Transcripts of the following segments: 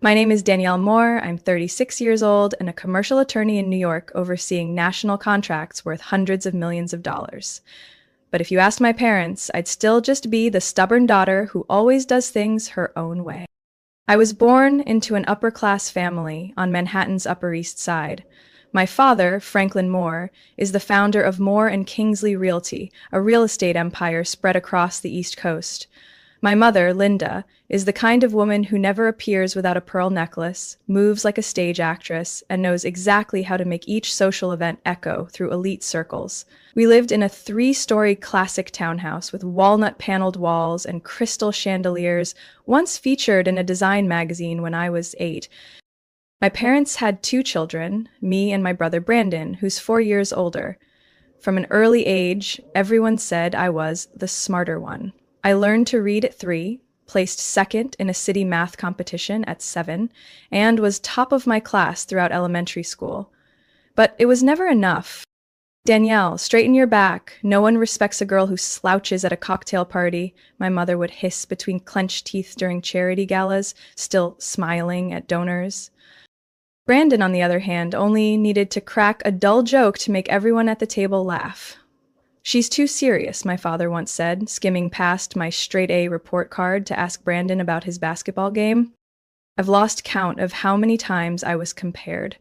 My name is Danielle Moore. I'm 36 years old and a commercial attorney in New York overseeing national contracts worth hundreds of millions of dollars. But if you asked my parents, I'd still just be the stubborn daughter who always does things her own way. I was born into an upper-class family on Manhattan's Upper East Side. My father, Franklin Moore, is the founder of Moore and Kingsley Realty, a real estate empire spread across the East Coast. My mother, Linda, is the kind of woman who never appears without a pearl necklace, moves like a stage actress, and knows exactly how to make each social event echo through elite circles. We lived in a 3-story classic townhouse with walnut-paneled walls and crystal chandeliers, once featured in a design magazine when I was 8. My parents had 2 children, me and my brother Brandon, who's 4 years older. From an early age, everyone said I was the smarter one. I learned to read at 3, placed second in a city math competition at 7, and was top of my class throughout elementary school. But it was never enough. "Danielle, straighten your back. No one respects a girl who slouches at a cocktail party," my mother would hiss between clenched teeth during charity galas, still smiling at donors. Brandon, on the other hand, only needed to crack a dull joke to make everyone at the table laugh. "She's too serious," my father once said, skimming past my straight-A report card to ask Brandon about his basketball game. I've lost count of how many times I was compared.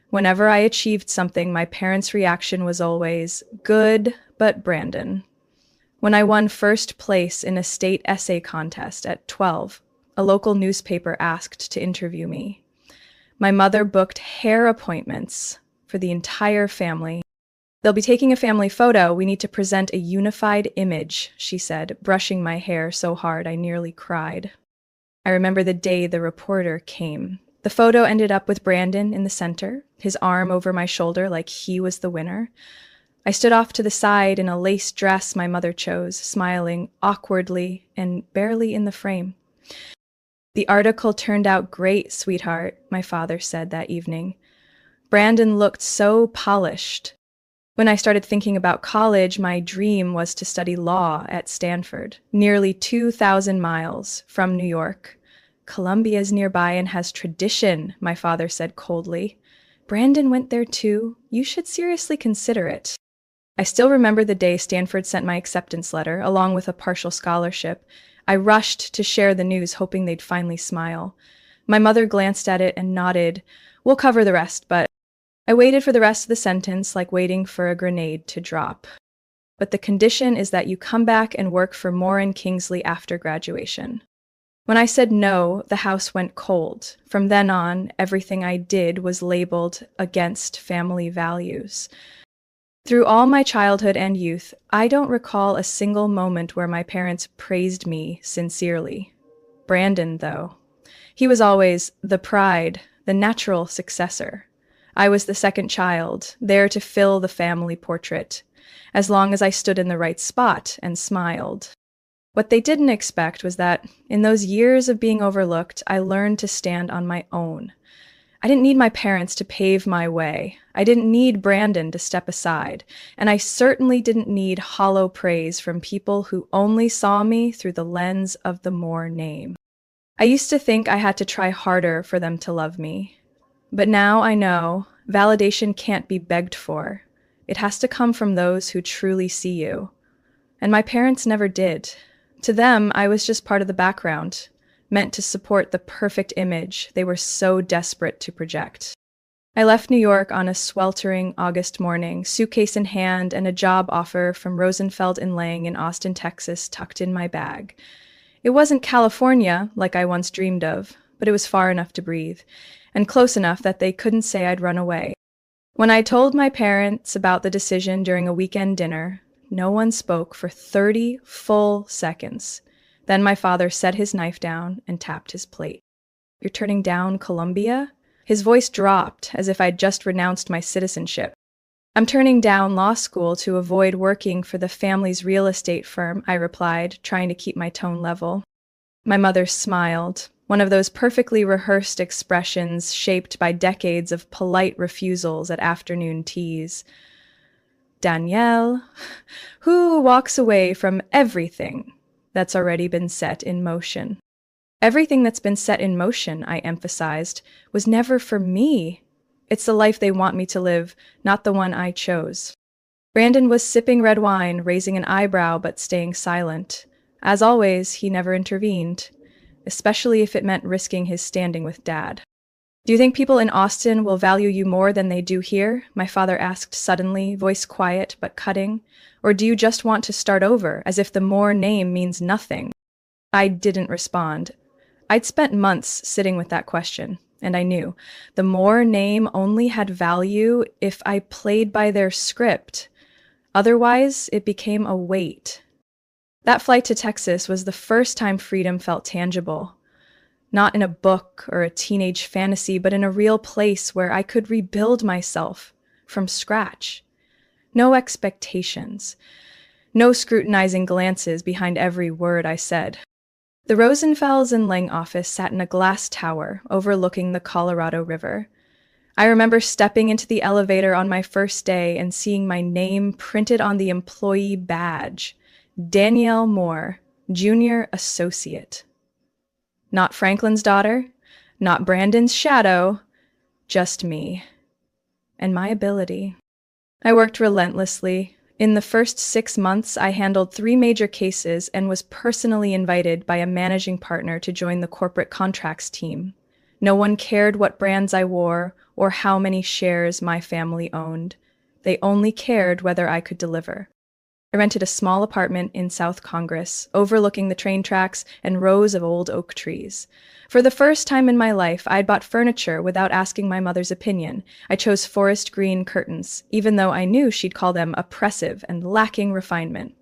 Whenever I achieved something, my parents' reaction was always, "Good, but Brandon." When I won first place in a state essay contest at 12, a local newspaper asked to interview me. My mother booked hair appointments for the entire family. "They'll be taking a family photo. We need to present a unified image," she said, brushing my hair so hard I nearly cried. I remember the day the reporter came. The photo ended up with Brandon in the center, his arm over my shoulder like he was the winner. I stood off to the side in a lace dress my mother chose, smiling awkwardly and barely in the frame. "The article turned out great, sweetheart," my father said that evening. Brandon looked so polished. When I started thinking about college, my dream was to study law at Stanford, nearly 2,000 miles from New York. "Columbia's nearby and has tradition," my father said coldly. "Brandon went there too. You should seriously consider it." I still remember the day Stanford sent my acceptance letter, along with a partial scholarship. I rushed to share the news, hoping they'd finally smile. My mother glanced at it and nodded. "We'll cover the rest," but I waited for the rest of the sentence like waiting for a grenade to drop. "But the condition is that you come back and work for Moore and Kingsley after graduation." When I said no, the house went cold. From then on, everything I did was labeled against family values. Through all my childhood and youth, I don't recall a single moment where my parents praised me sincerely. Brandon, though. He was always the pride, the natural successor. I was the second child, there to fill the family portrait, as long as I stood in the right spot and smiled. What they didn't expect was that, in those years of being overlooked, I learned to stand on my own. I didn't need my parents to pave my way. I didn't need Brandon to step aside, and I certainly didn't need hollow praise from people who only saw me through the lens of the Moore name. I used to think I had to try harder for them to love me. But now I know validation can't be begged for. It has to come from those who truly see you. And my parents never did. To them, I was just part of the background, meant to support the perfect image they were so desperate to project. I left New York on a sweltering August morning, suitcase in hand and a job offer from Rosenfeld and Lang in Austin, Texas, tucked in my bag. It wasn't California, like I once dreamed of, but it was far enough to breathe, and close enough that they couldn't say I'd run away. When I told my parents about the decision during a weekend dinner, no one spoke for 30 full seconds. Then my father set his knife down and tapped his plate. "You're turning down Columbia?" His voice dropped, as if I'd just renounced my citizenship. "I'm turning down law school to avoid working for the family's real estate firm," I replied, trying to keep my tone level. My mother smiled, one of those perfectly rehearsed expressions shaped by decades of polite refusals at afternoon teas. "Danielle, who walks away from everything that's already been set in motion?" Everything that's been set in motion, I emphasized, was never for me. It's the life they want me to live, not the one I chose. Brandon was sipping red wine, raising an eyebrow but staying silent. As always, he never intervened, especially if it meant risking his standing with Dad. "Do you think people in Austin will value you more than they do here?" my father asked suddenly, voice quiet but cutting. "Or do you just want to start over, as if the Moore name means nothing?" I didn't respond. I'd spent months sitting with that question, and I knew the Moore name only had value if I played by their script. Otherwise, it became a weight. That flight to Texas was the first time freedom felt tangible. Not in a book or a teenage fantasy, but in a real place where I could rebuild myself from scratch. No expectations. No scrutinizing glances behind every word I said. The Rosenfels and Lang office sat in a glass tower overlooking the Colorado River. I remember stepping into the elevator on my first day and seeing my name printed on the employee badge. Danielle Moore, Junior Associate. Not Franklin's daughter, not Brandon's shadow, just me. And my ability. I worked relentlessly. In the first 6 months, I handled 3 major cases and was personally invited by a managing partner to join the corporate contracts team. No one cared what brands I wore or how many shares my family owned. They only cared whether I could deliver. I rented a small apartment in South Congress, overlooking the train tracks and rows of old oak trees. For the first time in my life, I'd bought furniture without asking my mother's opinion. I chose forest green curtains, even though I knew she'd call them oppressive and lacking refinement.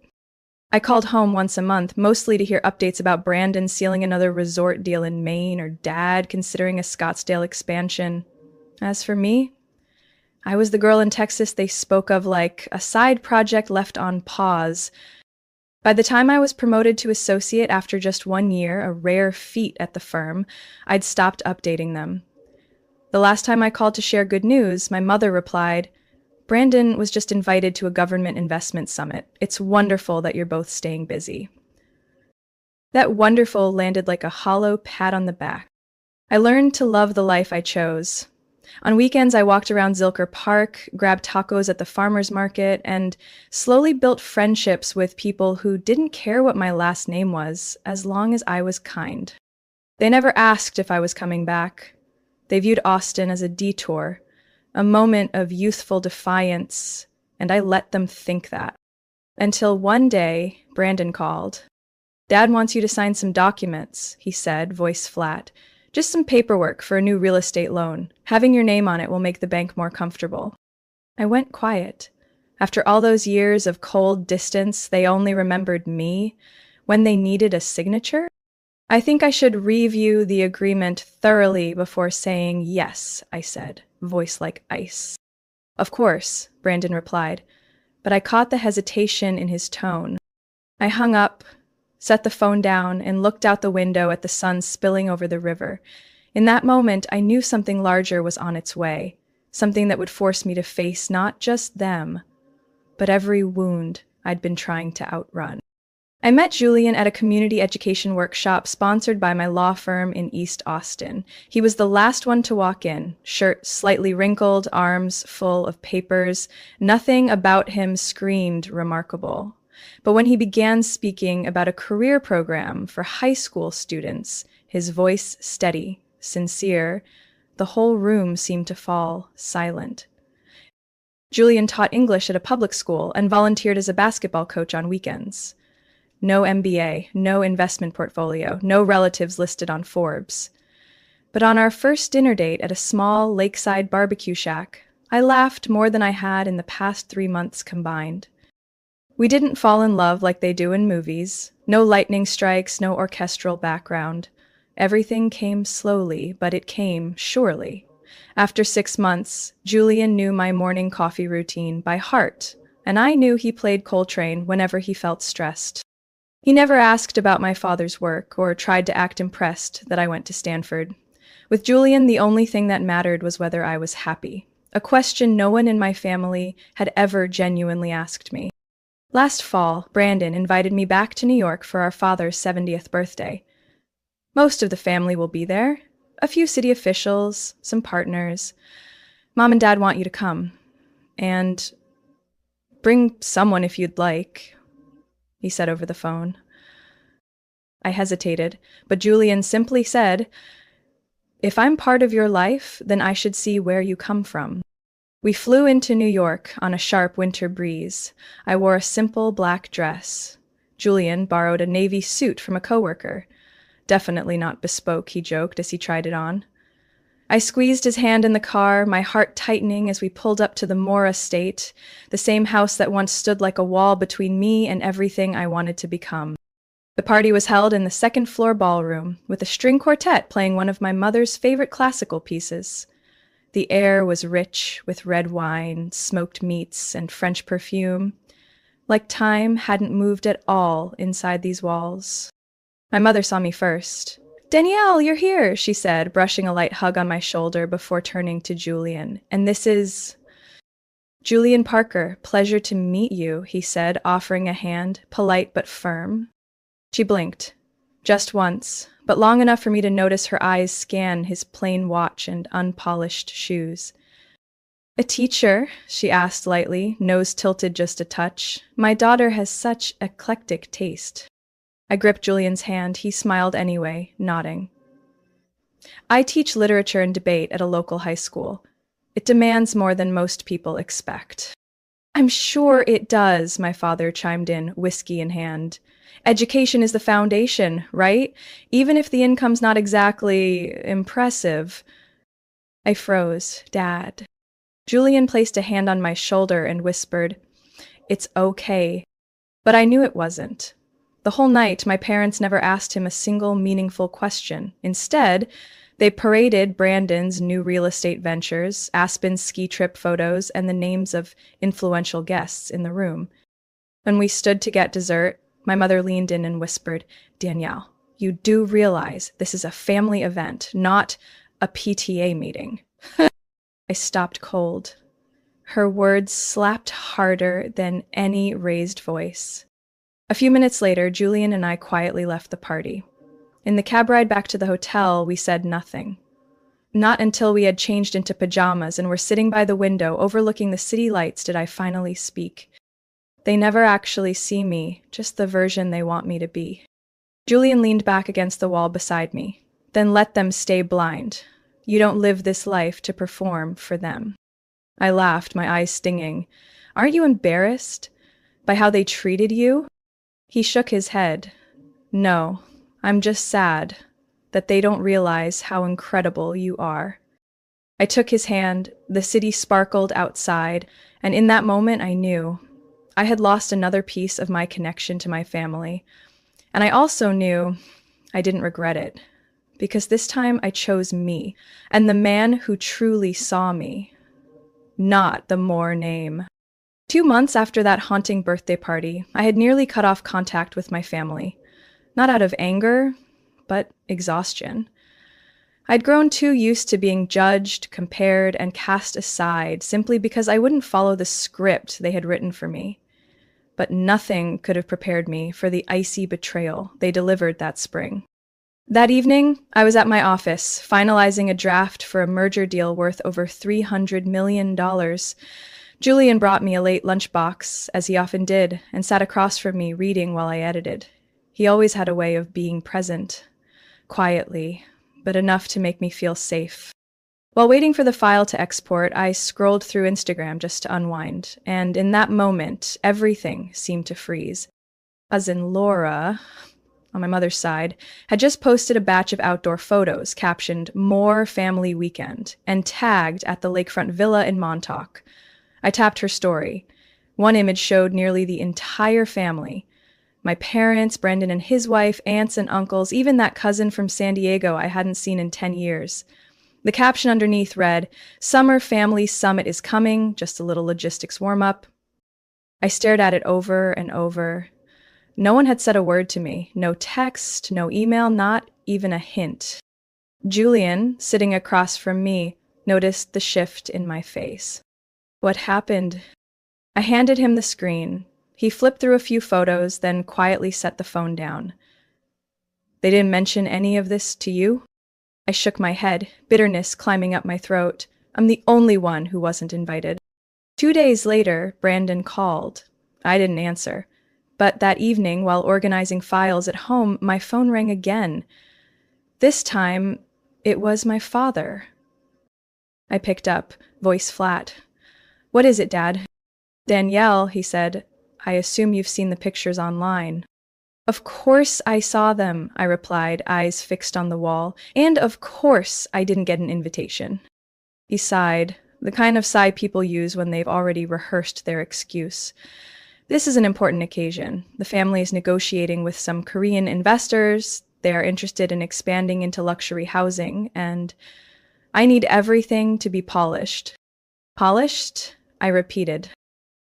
I called home once a month, mostly to hear updates about Brandon sealing another resort deal in Maine or Dad considering a Scottsdale expansion. As for me, I was the girl in Texas they spoke of like a side project left on pause. By the time I was promoted to associate after just 1 year, a rare feat at the firm, I'd stopped updating them. The last time I called to share good news, my mother replied, "Brandon was just invited to a government investment summit. It's wonderful that you're both staying busy." That wonderful landed like a hollow pat on the back. I learned to love the life I chose. On weekends, I walked around Zilker Park, grabbed tacos at the farmer's market, and slowly built friendships with people who didn't care what my last name was, as long as I was kind. They never asked if I was coming back. They viewed Austin as a detour, a moment of youthful defiance, and I let them think that. Until one day, Brandon called. "Dad wants you to sign some documents," he said, voice flat. "Just some paperwork for a new real estate loan. Having your name on it will make the bank more comfortable." I went quiet. After all those years of cold distance, they only remembered me when they needed a signature? "I think I should review the agreement thoroughly before saying yes," I said, voice like ice. "Of course," Brandon replied, but I caught the hesitation in his tone. I hung up, set the phone down, and looked out the window at the sun spilling over the river. In that moment, I knew something larger was on its way, something that would force me to face not just them, but every wound I'd been trying to outrun. I met Julian at a community education workshop sponsored by my law firm in East Austin. He was the last one to walk in, shirt slightly wrinkled, arms full of papers. Nothing about him screamed remarkable. But when he began speaking about a career program for high school students, his voice steady, sincere, the whole room seemed to fall silent. Julian taught English at a public school and volunteered as a basketball coach on weekends. No MBA, no investment portfolio, no relatives listed on Forbes. But on our first dinner date at a small lakeside barbecue shack, I laughed more than I had in the past 3 months combined. We didn't fall in love like they do in movies. No lightning strikes, no orchestral background. Everything came slowly, but it came surely. After 6 months, Julian knew my morning coffee routine by heart, and I knew he played Coltrane whenever he felt stressed. He never asked about my father's work or tried to act impressed that I went to Stanford. With Julian, the only thing that mattered was whether I was happy, a question no one in my family had ever genuinely asked me. Last fall, Brandon invited me back to New York for our father's 70th birthday. Most of the family will be there. A few city officials, some partners. Mom and Dad want you to come. And bring someone if you'd like, he said over the phone. I hesitated, but Julian simply said, "If I'm part of your life, then I should see where you come from." We flew into New York on a sharp winter breeze. I wore a simple black dress. Julian borrowed a navy suit from a coworker. Definitely not bespoke, he joked as he tried it on. I squeezed his hand in the car, my heart tightening as we pulled up to the Moore estate, the same house that once stood like a wall between me and everything I wanted to become. The party was held in the second-floor ballroom, with a string quartet playing one of my mother's favorite classical pieces. The air was rich with red wine, smoked meats, and French perfume, like time hadn't moved at all inside these walls. My mother saw me first. "Danielle, you're here," she said, brushing a light hug on my shoulder before turning to Julian. "And this is—" "Julian Parker, pleasure to meet you," he said, offering a hand, polite but firm. She blinked. Just once, but long enough for me to notice her eyes scan his plain watch and unpolished shoes. "A teacher?" she asked lightly, nose tilted just a touch. "My daughter has such eclectic taste." I gripped Julian's hand. He smiled anyway, nodding. "I teach literature and debate at a local high school. It demands more than most people expect." "I'm sure it does," my father chimed in, whiskey in hand. "Education is the foundation, right? Even if the income's not exactly impressive." I froze. "Dad." Julian placed a hand on my shoulder and whispered, "It's okay." But I knew it wasn't. The whole night, my parents never asked him a single meaningful question. Instead, they paraded Brandon's new real estate ventures, Aspen's ski trip photos, and the names of influential guests in the room. When we stood to get dessert, my mother leaned in and whispered, "Danielle, you do realize this is a family event, not a PTA meeting." I stopped cold. Her words slapped harder than any raised voice. A few minutes later, Julian and I quietly left the party. In the cab ride back to the hotel, we said nothing. Not until we had changed into pajamas and were sitting by the window overlooking the city lights did I finally speak. They never actually see me, just the version they want me to be. Julian leaned back against the wall beside me. "Then let them stay blind. You don't live this life to perform for them." I laughed, my eyes stinging. "Aren't you embarrassed by how they treated you?" He shook his head. "No, I'm just sad that they don't realize how incredible you are." I took his hand, the city sparkled outside, and in that moment I knew I had lost another piece of my connection to my family. And I also knew I didn't regret it, because this time I chose me, and the man who truly saw me, not the Moore name. 2 months after that haunting birthday party, I had nearly cut off contact with my family. Not out of anger, but exhaustion. I'd grown too used to being judged, compared, and cast aside simply because I wouldn't follow the script they had written for me. But nothing could have prepared me for the icy betrayal they delivered that spring. That evening, I was at my office, finalizing a draft for a merger deal worth over $300 million. Julian brought me a late lunchbox, as he often did, and sat across from me reading while I edited. He always had a way of being present, quietly, but enough to make me feel safe. While waiting for the file to export, I scrolled through Instagram just to unwind, and in that moment, everything seemed to freeze. Cousin Laura, on my mother's side, had just posted a batch of outdoor photos captioned "More Family Weekend" and tagged at the lakefront villa in Montauk. I tapped her story. One image showed nearly the entire family. My parents, Brendan and his wife, aunts and uncles, even that cousin from San Diego I hadn't seen in 10 years. The caption underneath read, "Summer Family Summit is coming, just a little logistics warm-up." I stared at it over and over. No one had said a word to me. No text, no email, not even a hint. Julian, sitting across from me, noticed the shift in my face. "What happened?" I handed him the screen. He flipped through a few photos, then quietly set the phone down. They didn't mention any of this to you? I shook my head, bitterness climbing up my throat. I'm the only one who wasn't invited. 2 days later, Brandon called. I didn't answer. But that evening, while organizing files at home, my phone rang again. This time, it was my father. I picked up, voice flat. "What is it, Dad?" "Danielle," he said, "I assume you've seen the pictures online." "Of course I saw them," I replied, eyes fixed on the wall. "And of course I didn't get an invitation." He sighed, the kind of sigh people use when they've already rehearsed their excuse. "This is an important occasion. The family is negotiating with some Korean investors. They are interested in expanding into luxury housing, and I need everything to be polished." "Polished?" I repeated.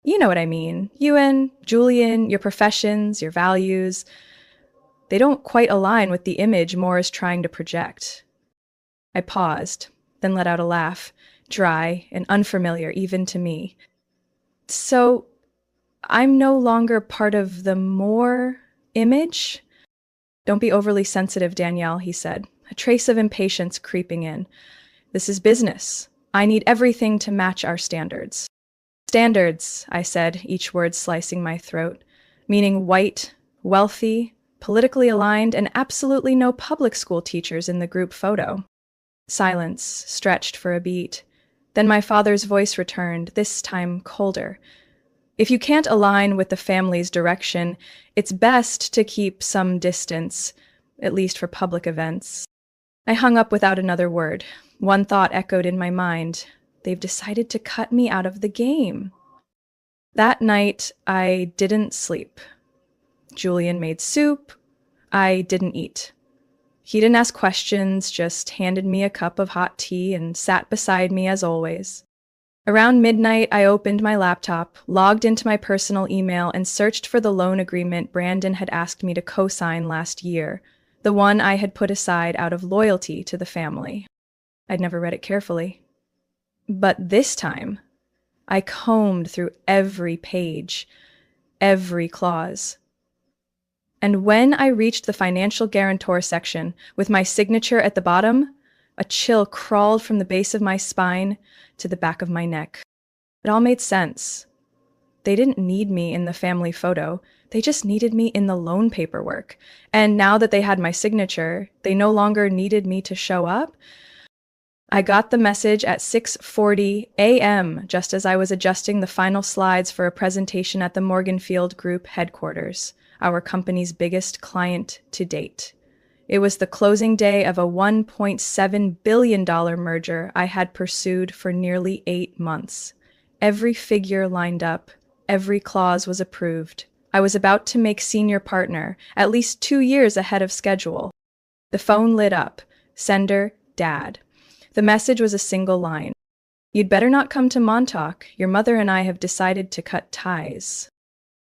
"You know what I mean. You and Julian, your professions, your values. They don't quite align with the image Moore is trying to project." I paused, then let out a laugh, dry and unfamiliar even to me. "So, I'm no longer part of the Moore image?" "Don't be overly sensitive, Danielle," he said, a trace of impatience creeping in. "This is business. I need everything to match our standards." "Standards," I said, each word slicing my throat, meaning white, wealthy, politically aligned, and absolutely no public school teachers in the group photo. Silence stretched for a beat. Then my father's voice returned, this time colder. "If you can't align with the family's direction, it's best to keep some distance, at least for public events." I hung up without another word. One thought echoed in my mind. They've decided to cut me out of the game. That night, I didn't sleep. Julian made soup. I didn't eat. He didn't ask questions, just handed me a cup of hot tea and sat beside me as always. Around midnight, I opened my laptop, logged into my personal email, and searched for the loan agreement Brandon had asked me to co-sign last year, the one I had put aside out of loyalty to the family. I'd never read it carefully. But this time, I combed through every page, every clause. And when I reached the financial guarantor section, with my signature at the bottom, a chill crawled from the base of my spine to the back of my neck. It all made sense. They didn't need me in the family photo. They just needed me in the loan paperwork. And now that they had my signature, they no longer needed me to show up. I got the message at 6:40 a.m., just as I was adjusting the final slides for a presentation at the Morganfield Group headquarters, our company's biggest client to date. It was the closing day of a $1.7 billion merger I had pursued for nearly 8 months. Every figure lined up, every clause was approved. I was about to make senior partner, at least 2 years ahead of schedule. The phone lit up. Sender, Dad. The message was a single line. "You'd better not come to Montauk. Your mother and I have decided to cut ties."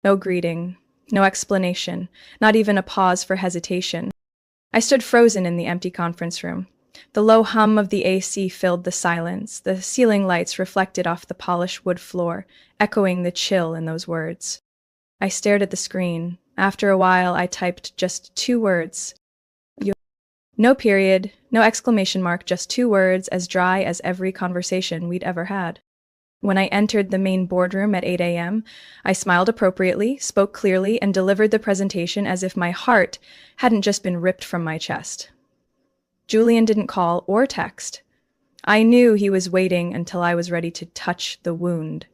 No greeting, no explanation, not even a pause for hesitation. I stood frozen in the empty conference room. The low hum of the AC filled the silence, the ceiling lights reflected off the polished wood floor, echoing the chill in those words. I stared at the screen. After a while, I typed just 2 words. No period, no exclamation mark, just 2 words as dry as every conversation we'd ever had. When I entered the main boardroom at 8 a.m., I smiled appropriately, spoke clearly, and delivered the presentation as if my heart hadn't just been ripped from my chest. Julian didn't call or text. I knew he was waiting until I was ready to touch the wound.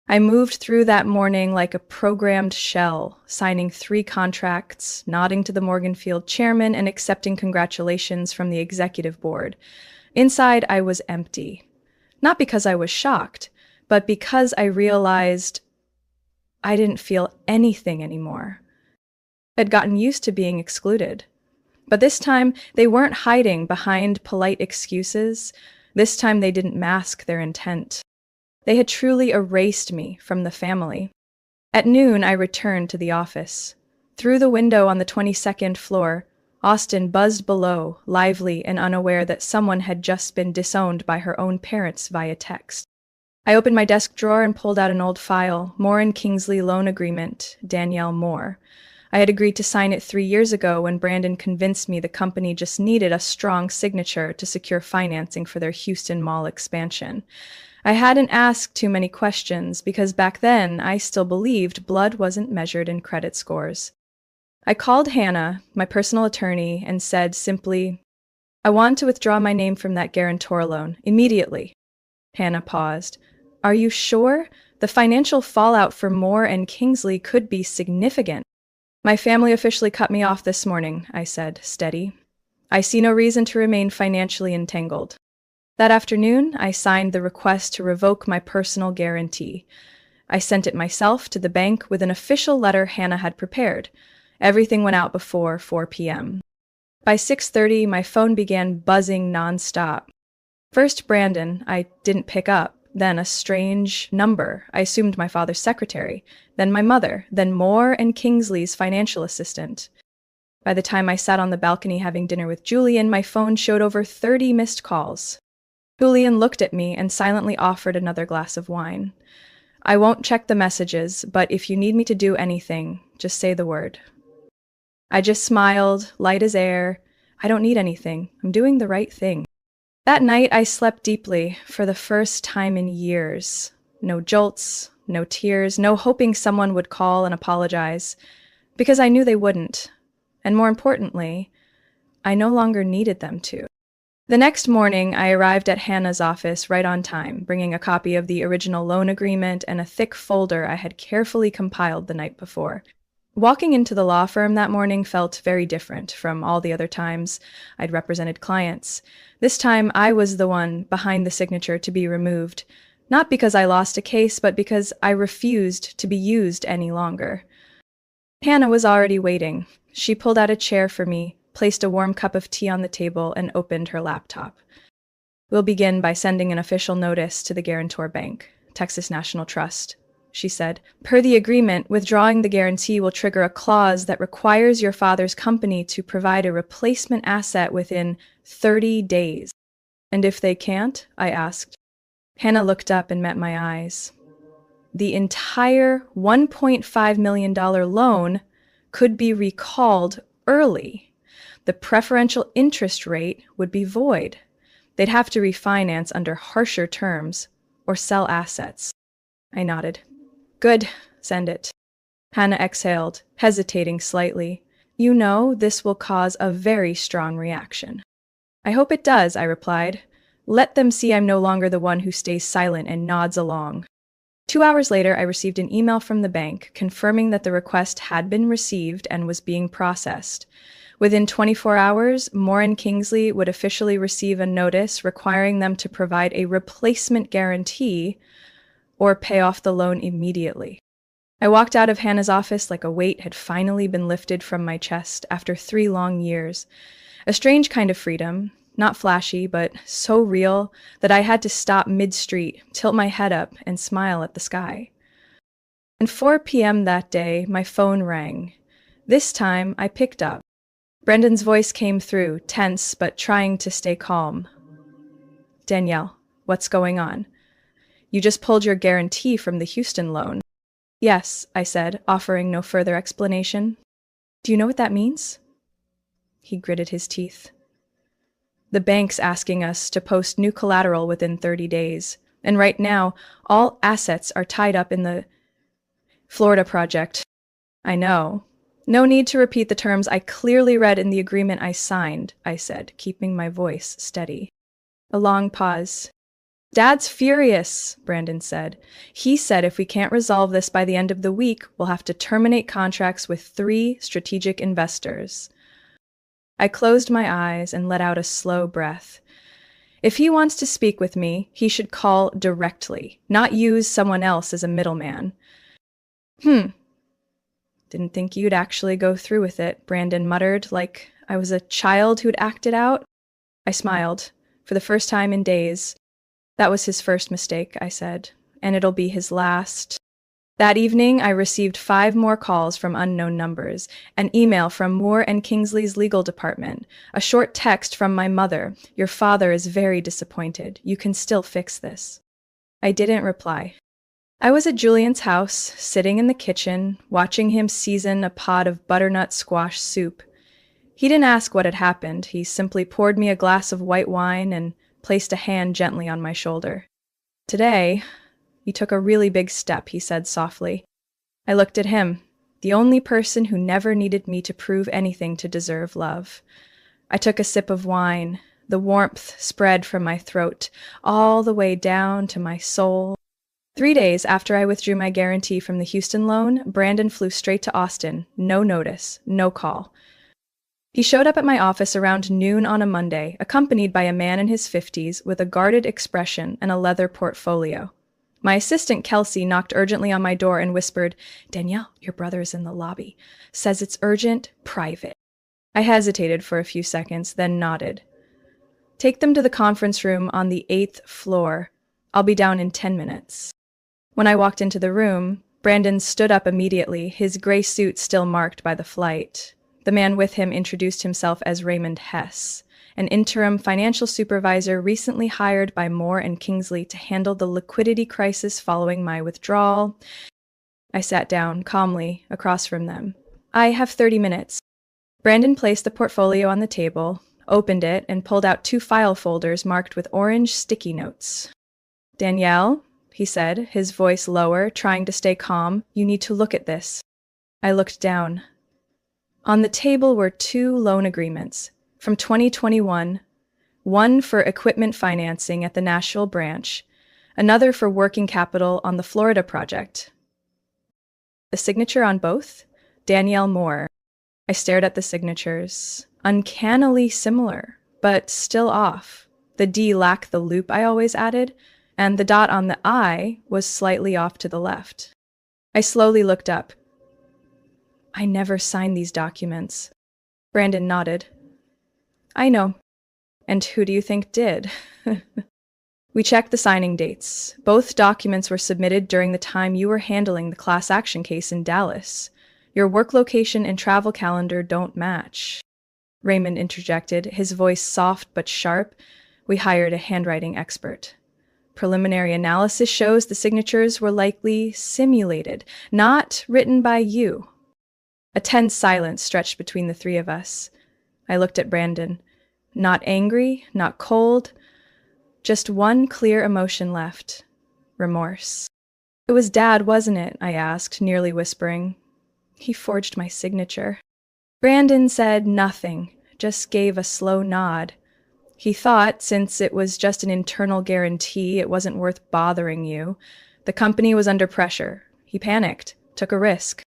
I moved through that morning like a programmed shell, signing 3 contracts, nodding to the Morganfield chairman, and accepting congratulations from the executive board. Inside, I was empty. Not because I was shocked, but because I realized I didn't feel anything anymore. I'd gotten used to being excluded. But this time, they weren't hiding behind polite excuses. This time, they didn't mask their intent. They had truly erased me from the family. At noon, I returned to the office. Through the window on the 22nd floor, Austin buzzed below, lively and unaware that someone had just been disowned by her own parents via text. I opened my desk drawer and pulled out an old file, Moore and Kingsley Loan Agreement, Danielle Moore. I had agreed to sign it 3 years ago when Brandon convinced me the company just needed a strong signature to secure financing for their Houston Mall expansion. I hadn't asked too many questions because back then I still believed blood wasn't measured in credit scores. I called Hannah, my personal attorney, and said simply, "I want to withdraw my name from that guarantor loan immediately." Hannah paused. "Are you sure? The financial fallout for Moore and Kingsley could be significant." "My family officially cut me off this morning," I said, steady. "I see no reason to remain financially entangled." That afternoon, I signed the request to revoke my personal guarantee. I sent it myself to the bank with an official letter Hannah had prepared. Everything went out before 4 p.m. By 6:30, my phone began buzzing nonstop. First Brandon, I didn't pick up, then a strange number, I assumed my father's secretary, then my mother, then Moore and Kingsley's financial assistant. By the time I sat on the balcony having dinner with Julian, my phone showed over 30 missed calls. Julian looked at me and silently offered another glass of wine. "I won't check the messages, but if you need me to do anything, just say the word." I just smiled, light as air. I don't need anything. I'm doing the right thing. That night, I slept deeply for the first time in years. No jolts, no tears, no hoping someone would call and apologize, because I knew they wouldn't. And more importantly, I no longer needed them to. The next morning, I arrived at Hannah's office right on time, bringing a copy of the original loan agreement and a thick folder I had carefully compiled the night before. Walking into the law firm that morning felt very different from all the other times I'd represented clients. This time, I was the one behind the signature to be removed, not because I lost a case, but because I refused to be used any longer. Hannah was already waiting. She pulled out a chair for me, placed a warm cup of tea on the table, and opened her laptop. "We'll begin by sending an official notice to the guarantor bank, Texas National Trust," she said. "Per the agreement, withdrawing the guarantee will trigger a clause that requires your father's company to provide a replacement asset within 30 days. "And if they can't?" I asked. Hannah looked up and met my eyes. "The entire $1.5 million loan could be recalled early. The preferential interest rate would be void. They'd have to refinance under harsher terms or sell assets." I nodded. "Good, send it." Hannah exhaled, hesitating slightly. "You know, this will cause a very strong reaction." "I hope it does," I replied. "Let them see I'm no longer the one who stays silent and nods along." 2 hours later, I received an email from the bank confirming that the request had been received and was being processed. Within 24 hours, Moore and Kingsley would officially receive a notice requiring them to provide a replacement guarantee or pay off the loan immediately. I walked out of Hannah's office like a weight had finally been lifted from my chest after 3 long years. A strange kind of freedom, not flashy, but so real that I had to stop mid-street, tilt my head up, and smile at the sky. At 4 p.m. that day, my phone rang. This time, I picked up. Brendan's voice came through, tense but trying to stay calm. "Danielle, what's going on? You just pulled your guarantee from the Houston loan." "Yes," I said, offering no further explanation. "Do you know what that means?" He gritted his teeth. "The bank's asking us to post new collateral within 30 days. And right now, all assets are tied up in the Florida project." "I know. No need to repeat the terms I clearly read in the agreement I signed," I said, keeping my voice steady. A long pause. "Dad's furious," Brandon said. "He said if we can't resolve this by the end of the week, we'll have to terminate contracts with 3 strategic investors." I closed my eyes and let out a slow breath. If he wants to speak with me, he should call directly, not use someone else as a middleman. "Didn't think you'd actually go through with it," Brandon muttered, like I was a child who'd acted out. I smiled, for the first time in days. "That was his first mistake," I said, "and it'll be his last." That evening, I received 5 more calls from unknown numbers, an email from Moore and Kingsley's legal department, a short text from my mother, "Your father is very disappointed. You can still fix this." I didn't reply. I was at Julian's house, sitting in the kitchen, watching him season a pot of butternut squash soup. He didn't ask what had happened. He simply poured me a glass of white wine and placed a hand gently on my shoulder. Today, you took a really big step, he said softly. I looked at him, the only person who never needed me to prove anything to deserve love. I took a sip of wine. The warmth spread from my throat, all the way down to my soul. 3 days after I withdrew my guarantee from the Houston loan, Brandon flew straight to Austin. No notice, no call. He showed up at my office around noon on a Monday, accompanied by a man in his 50s with a guarded expression and a leather portfolio. My assistant, Kelsey, knocked urgently on my door and whispered, "Danielle, your brother is in the lobby. Says it's urgent, private." I hesitated for a few seconds, then nodded. "Take them to the conference room on the 8th floor. I'll be down in 10 minutes. When I walked into the room, Brandon stood up immediately, his gray suit still marked by the flight. The man with him introduced himself as Raymond Hess, an interim financial supervisor recently hired by Moore and Kingsley to handle the liquidity crisis following my withdrawal. I sat down calmly across from them. "I have 30 minutes. Brandon placed the portfolio on the table, opened it, and pulled out 2 file folders marked with orange sticky notes. "Danielle," he said, his voice lower, trying to stay calm, "you need to look at this." I looked down. On the table were 2 loan agreements from 2021, one for equipment financing at the Nashville branch, another for working capital on the Florida project. The signature on both? Danielle Moore. I stared at the signatures. Uncannily similar, but still off. The D lacked the loop I always added, and the dot on the I was slightly off to the left. I slowly looked up. "I never signed these documents." Brandon nodded. "I know. And who do you think did?" We checked the signing dates. Both documents were submitted during the time you were handling the class action case in Dallas. Your work location and travel calendar don't match. Raymond interjected, his voice soft but sharp. "We hired a handwriting expert. Preliminary analysis shows the signatures were likely simulated, not written by you." A tense silence stretched between the 3 of us. I looked at Brandon. Not angry, not cold, just one clear emotion left. Remorse. "It was Dad, wasn't it?" I asked, nearly whispering. "He forged my signature." Brandon said nothing, just gave a slow nod. He thought, since it was just an internal guarantee, it wasn't worth bothering you. The company was under pressure. He panicked, took a risk.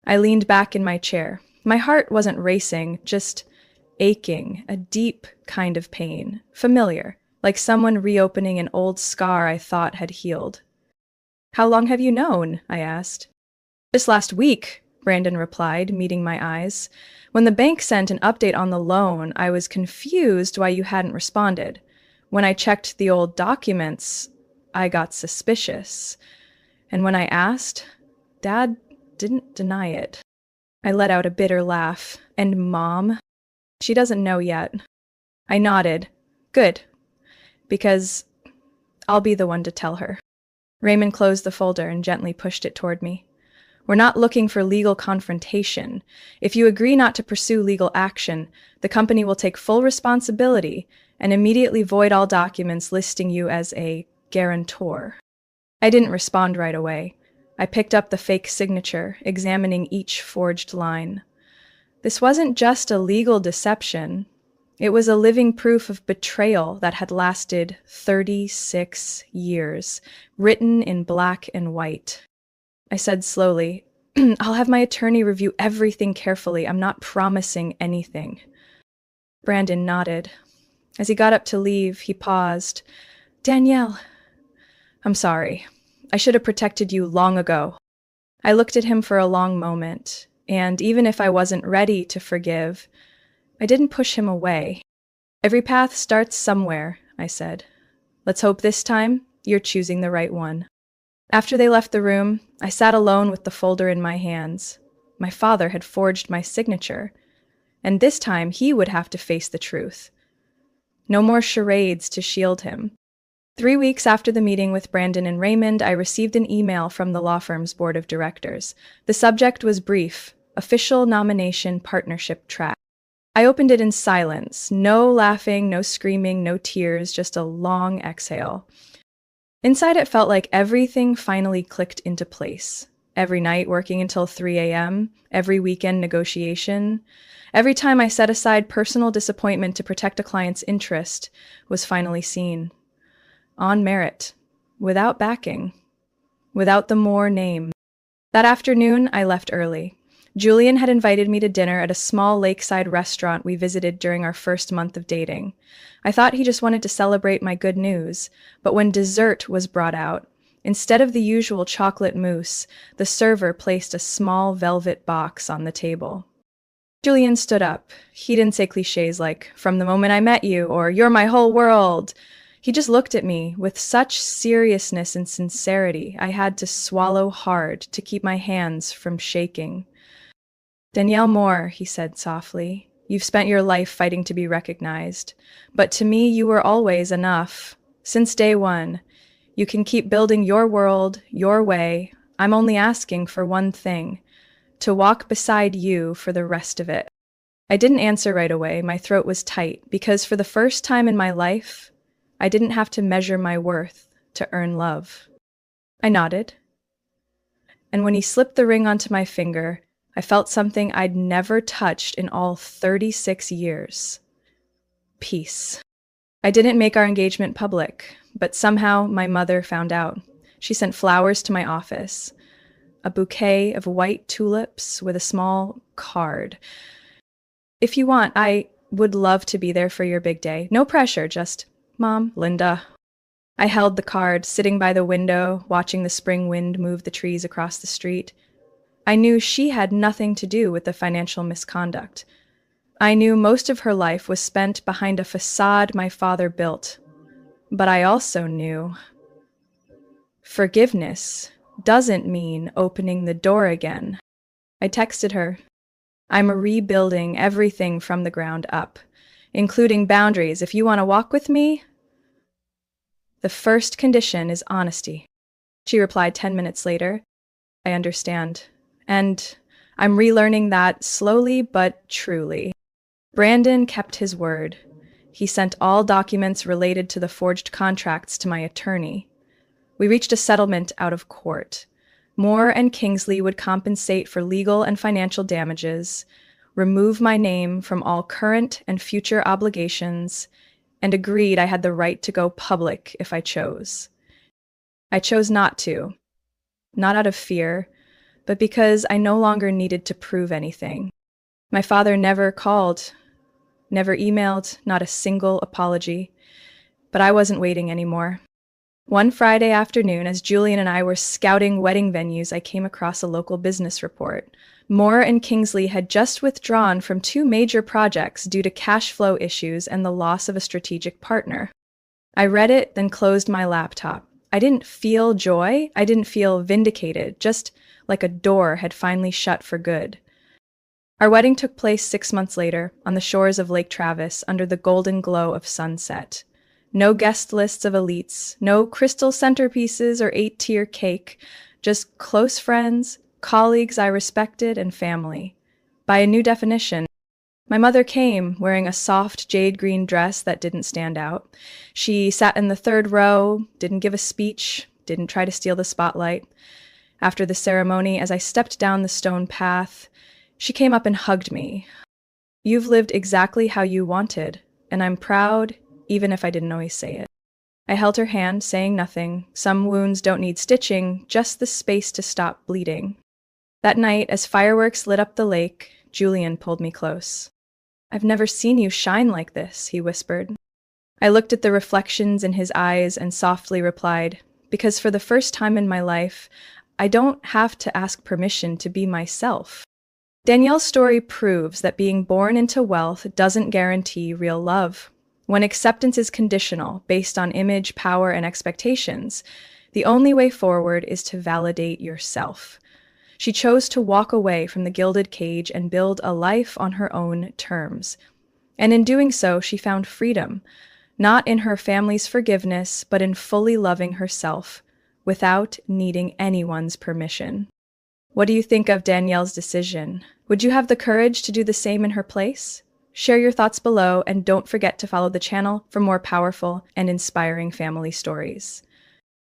I leaned back in my chair. My heart wasn't racing, just aching, a deep kind of pain, familiar, like someone reopening an old scar I thought had healed. "How long have you known?" I asked. "Just last week," Brandon replied, meeting my eyes. "When the bank sent an update on the loan, I was confused why you hadn't responded. When I checked the old documents, I got suspicious. And when I asked, Dad didn't deny it." I let out a bitter laugh. "And Mom? She doesn't know yet." I nodded. "Good. Because I'll be the one to tell her." Raymond closed the folder and gently pushed it toward me. "We're not looking for legal confrontation. If you agree not to pursue legal action, the company will take full responsibility and immediately void all documents listing you as a guarantor." I didn't respond right away. I picked up the fake signature, examining each forged line. This wasn't just a legal deception. It was a living proof of betrayal that had lasted 36 years, written in black and white. I said slowly, "I'll have my attorney review everything carefully. I'm not promising anything." Brandon nodded. As he got up to leave, he paused. "Danielle, I'm sorry. I should have protected you long ago." I looked at him for a long moment, and even if I wasn't ready to forgive, I didn't push him away. "Every path starts somewhere," I said. "Let's hope this time you're choosing the right one." After they left the room, I sat alone with the folder in my hands. My father had forged my signature, and this time he would have to face the truth. No more charades to shield him. 3 weeks after the meeting with Brandon and Raymond, I received an email from the law firm's board of directors. The subject was brief: official nomination partnership track. I opened it in silence. No laughing, no screaming, no tears, just a long exhale. Inside, it felt like everything finally clicked into place. Every night working until 3 a.m., every weekend negotiation, every time I set aside personal disappointment to protect a client's interest was finally seen. On merit, without backing, without the more name. That afternoon, I left early. Julian had invited me to dinner at a small lakeside restaurant we visited during our first month of dating. I thought he just wanted to celebrate my good news, but when dessert was brought out, instead of the usual chocolate mousse, the server placed a small velvet box on the table. Julian stood up. He didn't say cliches like, "From the moment I met you," or "You're my whole world." He just looked at me with such seriousness and sincerity, I had to swallow hard to keep my hands from shaking. "Danielle Moore," he said softly, "you've spent your life fighting to be recognized. But to me, you were always enough. Since day one. You can keep building your world, your way. I'm only asking for one thing: to walk beside you for the rest of it." I didn't answer right away. My throat was tight, because for the first time in my life, I didn't have to measure my worth to earn love. I nodded. And when he slipped the ring onto my finger, I felt something I'd never touched in all 36 years. Peace. I didn't make our engagement public, but somehow my mother found out. She sent flowers to my office, a bouquet of white tulips with a small card. "If you want, I would love to be there for your big day. No pressure, just Mom, Linda." I held the card, sitting by the window, watching the spring wind move the trees across the street. I knew she had nothing to do with the financial misconduct. I knew most of her life was spent behind a facade my father built. But I also knew forgiveness doesn't mean opening the door again. I texted her, "I'm rebuilding everything from the ground up, including boundaries. If you want to walk with me, the first condition is honesty." She replied 10 minutes later, "I understand. And I'm relearning that slowly but truly." Brandon kept his word. He sent all documents related to the forged contracts to my attorney. We reached a settlement out of court. Moore and Kingsley would compensate for legal and financial damages, remove my name from all current and future obligations, and agreed I had the right to go public if I chose. I chose not to, not out of fear, but because I no longer needed to prove anything. My father never called, never emailed, not a single apology, but I wasn't waiting anymore. One Friday afternoon, as Julian and I were scouting wedding venues, I came across a local business report. Moore and Kingsley had just withdrawn from 2 major projects due to cash flow issues and the loss of a strategic partner. I read it, then closed my laptop. I didn't feel joy. I didn't feel vindicated, just like a door had finally shut for good. Our wedding took place 6 months later, on the shores of Lake Travis, under the golden glow of sunset. No guest lists of elites, no crystal centerpieces or 8-tier cake, just close friends, colleagues I respected, and family. By a new definition, my mother came wearing a soft jade green dress that didn't stand out. She sat in the 3rd row, didn't give a speech, didn't try to steal the spotlight. After the ceremony, as I stepped down the stone path, she came up and hugged me. "You've lived exactly how you wanted, and I'm proud, even if I didn't always say it." I held her hand, saying nothing. Some wounds don't need stitching, just the space to stop bleeding. That night, as fireworks lit up the lake, Julian pulled me close. "I've never seen you shine like this," he whispered. I looked at the reflections in his eyes and softly replied, "Because for the first time in my life, I don't have to ask permission to be myself." Danielle's story proves that being born into wealth doesn't guarantee real love. When acceptance is conditional, based on image, power, and expectations, the only way forward is to validate yourself. She chose to walk away from the gilded cage and build a life on her own terms. And in doing so, she found freedom. not in her family's forgiveness, but in fully loving herself, without needing anyone's permission. What do you think of Danielle's decision? Would you have the courage to do the same in her place? Share your thoughts below and don't forget to follow the channel for more powerful and inspiring family stories.